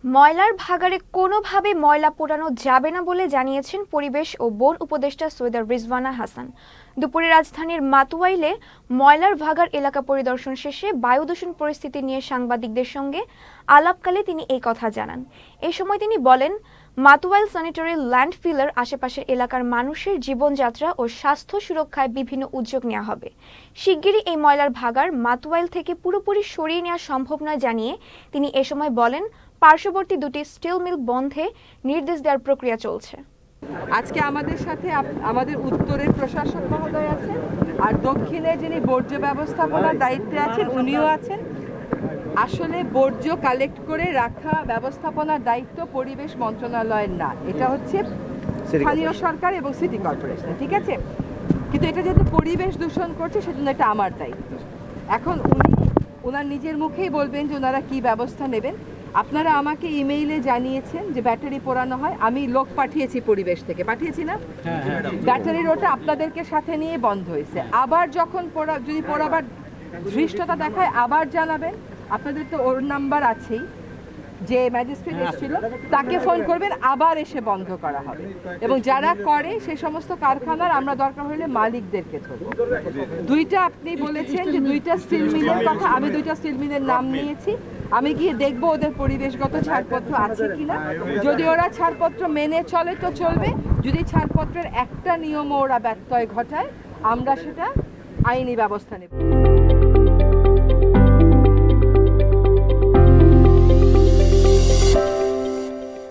ময়লার ভাগাড়ে কোনোভাবে ময়লা পোড়ানো যাবে না বলে জানিয়েছেন পরিবেশ ও বন উপদেষ্টা সৈয়দা রিজওয়ানা হাসান। দুপুরে রাজধানীর মাতুয়াইলে ময়লার ভাগাড় এলাকা পরিদর্শন শেষে বায়ু দূষণ পরিস্থিতি নিয়ে সাংবাদিকদের সঙ্গে আলাপকালে তিনি এই কথা জানান। এই সময় তিনি বলেন, মাতুয়াইল স্যানিটারি ল্যান্ডফিলের আশেপাশের এলাকার মানুষের জীবনযাত্রা ও স্বাস্থ্য সুরক্ষায় বিভিন্ন উদ্যোগ নেওয়া হবে। শিগগিরই এই ময়লার ভাগাড় মাতুয়াইল থেকে পুরোপুরি সরিয়ে নেওয়া সম্ভব নয় জানিয়ে তিনি এ সময় বলেন, পার্শ্ববর্তী দুটি স্টিল মিল বন্ধে নির্দেশ দেওয়ার প্রক্রিয়া চলছে। আজকে আমাদের সাথে আমাদের উত্তরের প্রশাসক মহোদয় আছেন, আর দক্ষিণে যিনি বর্জ্য ব্যবস্থাপনার দায়িত্বে আছেন উনিও আছেন। আসলে বর্জ্য কালেক্ট করে রাখা ব্যবস্থাপনার দায়িত্ব পরিবেশ মন্ত্রণালয়ের না, এটা হচ্ছে স্থানীয় সরকার এবং সিটি কর্পোরেশন, ঠিক আছে? কিন্তু এটা যেহেতু পরিবেশ দূষণ করছে সেজন্য এটা আমার দায়িত্ব। এখন ওনার নিজের মুখেই বলবেন যে ওনারা কী ব্যবস্থা নেবেন। আপনারা আমাকে ইমেইলে জানিয়েছেন যে ব্যাটারি পোড়ানো হয়, আমি লোক পাঠিয়েছি পরিবেশ থেকে, পাঠিয়েছি না? ব্যাটারির ওটা আপনাদেরকে সাথে নিয়ে বন্ধ হয়েছে। আবার যখন যদি পোড়াবার ধৃষ্টতা দেখায় আবার জানাবেন। আপনাদের তো ওর নাম্বার আছেই, যে ম্যাজিস্ট্রেট এসেছিল তাকে ফোন করবেন, আবার এসে বন্ধ করা হবে। এবং যারা করে সেই সমস্ত কারখানার আমরা দরকার হলে মালিকদেরকে ধরব। দুইটা আপনি বলেছেন যে দুইটা স্টিল মিলের কথা, আমি দুইটা স্টিল মিলের নাম নিয়েছি। আমি গিয়ে দেখবো ওদের পরিবেশগত ছাড়পত্র আছে কিনা। যদি ওরা ছাড়পত্র মেনে চলে তো চলবে, যদি ছাড়পত্রের একটা নিয়মও ওরা ব্যত্যয় ঘটায় আমরা সেটা আইনি ব্যবস্থা নেব।